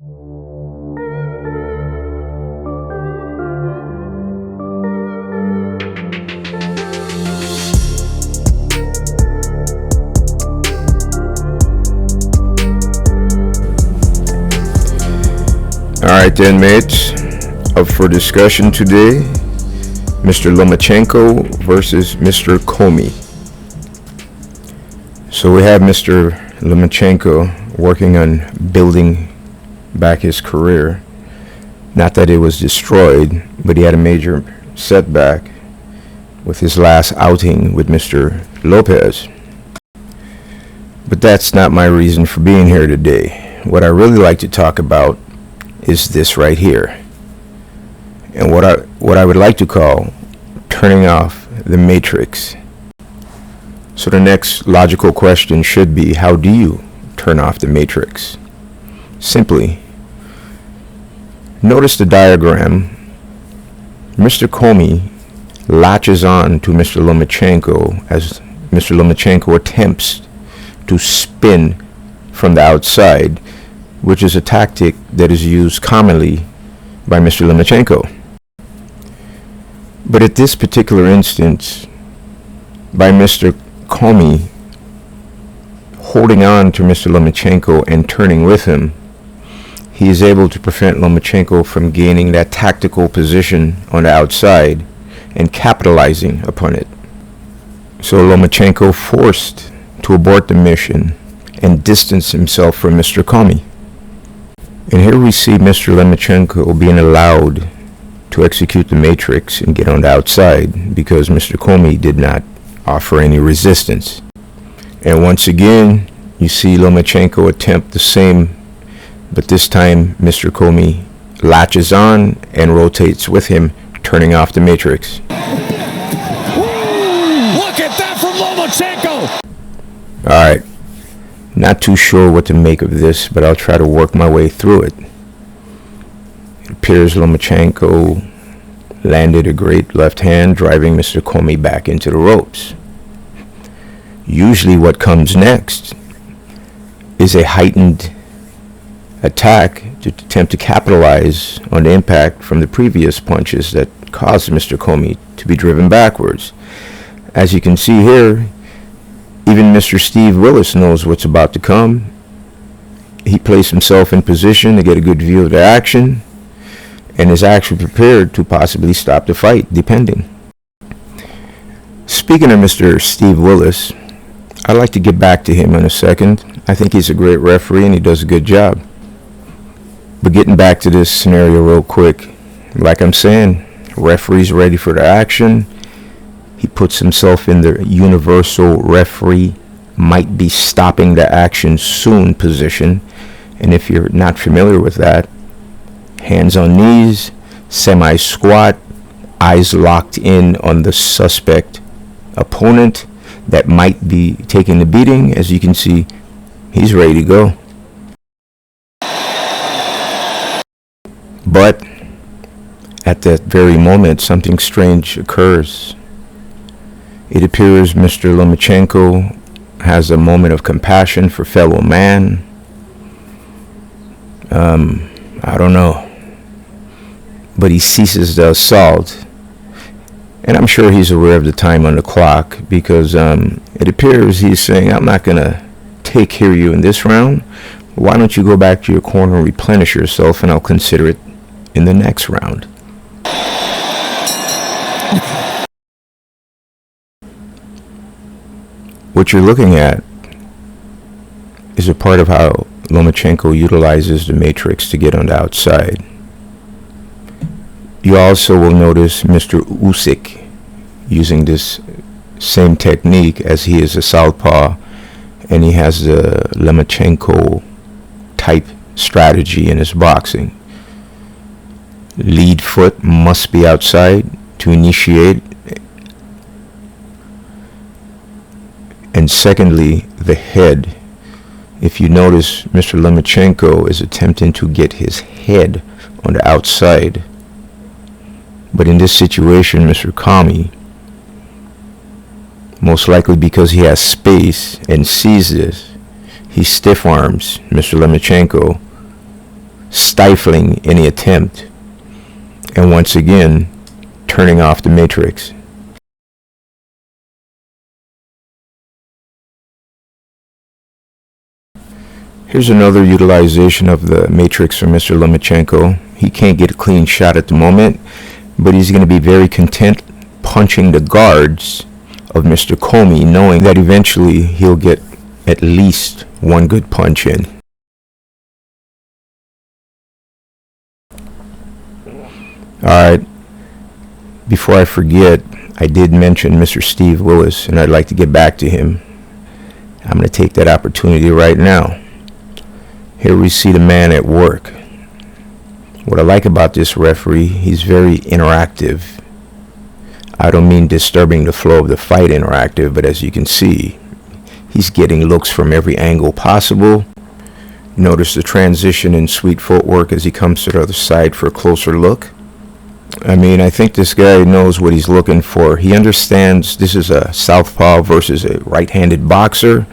Alright then, mates, up for discussion today, Mr. Lomachenko versus Mr. Commey. So we have Mr. Lomachenko working on building back his career. Not that it was destroyed, but he had a major setback with his last outing with Mr. Lopez. But that's not my reason for being here today. What I really like to talk about is this right here, and what I would like to call turning off the matrix. So the next logical question should be, how do you turn off the matrix? Simply notice the diagram. Mr. Commey latches on to Mr. Lomachenko as Mr. Lomachenko attempts to spin from the outside, which is a tactic that is used commonly by Mr. Lomachenko. But at this particular instance, by Mr. Commey holding on to Mr. Lomachenko and turning with him, he is able to prevent Lomachenko from gaining that tactical position on the outside and capitalizing upon it. So Lomachenko forced to abort the mission and distance himself from Mr. Commey. And here we see Mr. Lomachenko being allowed to execute the matrix and get on the outside because Mr. Commey did not offer any resistance. And once again, you see Lomachenko attempt the same, but this time Mr. Commey latches on and rotates with him, turning off the matrix. Look at that from Lomachenko! Alright. Not too sure what to make of this, but I'll try to work my way through it. It appears Lomachenko landed a great left hand, driving Mr. Commey back into the ropes. Usually what comes next is a heightened attack to attempt to capitalize on the impact from the previous punches that caused Mr. Commey to be driven backwards. As you can see here, even Mr. Steve Willis knows what's about to come. He placed himself in position to get a good view of the action and is actually prepared to possibly stop the fight, depending. Speaking of Mr. Steve Willis, I'd like to get back to him in a second. I think he's a great referee and he does a good job. But getting back to this scenario real quick, like I'm saying, referee's ready for the action. He puts himself in the universal referee might be stopping the action soon position. And if you're not familiar with that, hands on knees, semi-squat, eyes locked in on the suspect opponent that might be taking the beating. As you can see, he's ready to go. But at that very moment, something strange occurs. It appears Mr. Lomachenko has a moment of compassion for fellow man. I don't know. But he ceases the assault. And I'm sure he's aware of the time on the clock because it appears he's saying, I'm not going to take care of you in this round. Why don't you go back to your corner and replenish yourself, and I'll consider it in the next round. What you're looking at is a part of how Lomachenko utilizes the matrix to get on the outside. You also will notice Mr. Usyk using this same technique, as he is a southpaw and he has the Lomachenko type strategy in his boxing. Lead foot must be outside to initiate. And secondly, the head. If you notice, Mr. Lomachenko is attempting to get his head on the outside. But in this situation, Mr. Commey, most likely because he has space and sees this, he stiff arms Mr. Lomachenko stifling any attempt, and once again turning off the matrix. Here's another utilization of the matrix from Mr. Lomachenko. He can't get a clean shot at the moment, but he's going to be very content punching the guards of Mr. Commey, knowing that eventually he'll get at least one good punch in. Alright, before I forget, I did mention Mr. Steve Willis, and I'd like to get back to him. I'm going to take that opportunity right now. Here we see the man at work. What I like about this referee, he's very interactive. I don't mean disturbing the flow of the fight interactive, but as you can see, he's getting looks from every angle possible. Notice the transition in sweet footwork as he comes to the other side for a closer look. I mean, I think this guy knows what he's looking for. He understands this is a southpaw versus a right-handed boxer.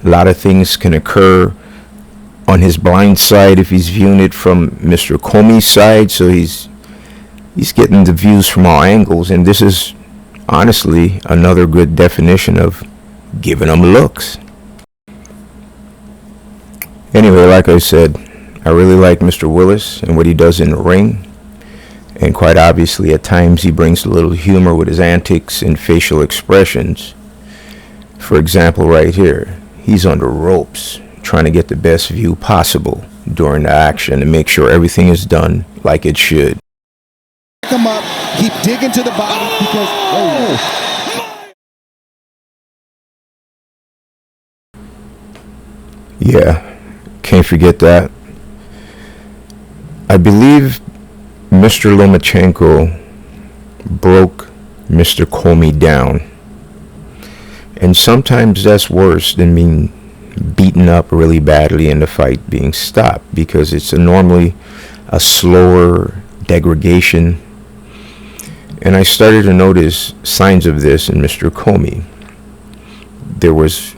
A lot of things can occur on his blind side if he's viewing it from Mr. Commey's side, so he's getting the views from all angles, and this is honestly another good definition of giving them looks. Anyway, like I said, I really like Mr. Willis and what he does in the ring, and quite obviously at times he brings a little humor with his antics and facial expressions. For example, right here, he's on the ropes trying to get the best view possible during the action and make sure everything is done like it should. Pick him up, keep digging to the bottom because Yeah, can't forget that. I believe Mr. Lomachenko broke Mr. Commey down, and sometimes that's worse than being beaten up really badly and the fight being stopped, because it's normally a slower degradation. And I started to notice signs of this in Mr. Commey. There was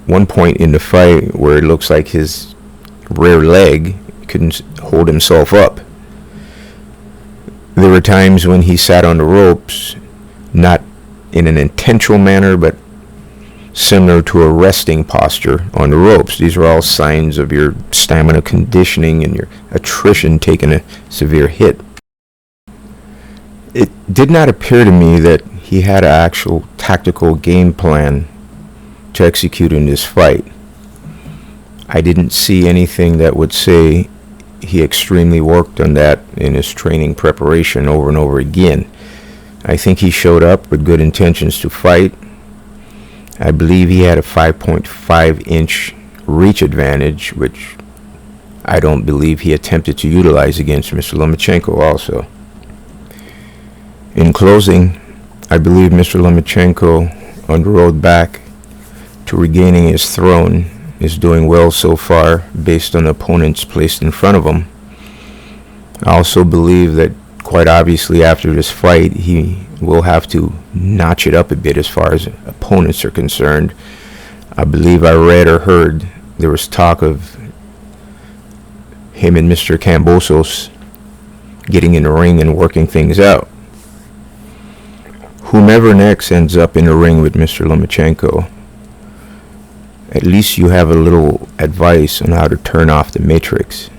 one point in the fight where it looks like his rear leg couldn't hold himself up. There were times when he sat on the ropes, not in an intentional manner, but similar to a resting posture on the ropes. These are all signs of your stamina conditioning and your attrition taking a severe hit. It did not appear to me that he had an actual tactical game plan to execute in this fight. I didn't see anything that would say he extremely worked on that in his training preparation over and over again. I think he showed up with good intentions to fight. I believe he had a 5.5-inch reach advantage, which I don't believe he attempted to utilize against Mr. Lomachenko also. In closing, I believe Mr. Lomachenko, on the road back to regaining his throne, is doing well so far based on the opponents placed in front of him. I also believe that quite obviously after this fight he will have to notch it up a bit as far as opponents are concerned. I believe I read or heard there was talk of him and Mr. Cambosos getting in the ring and working things out. Whomever next ends up in the ring with Mr. Lomachenko, at least you have a little advice on how to turn off the matrix.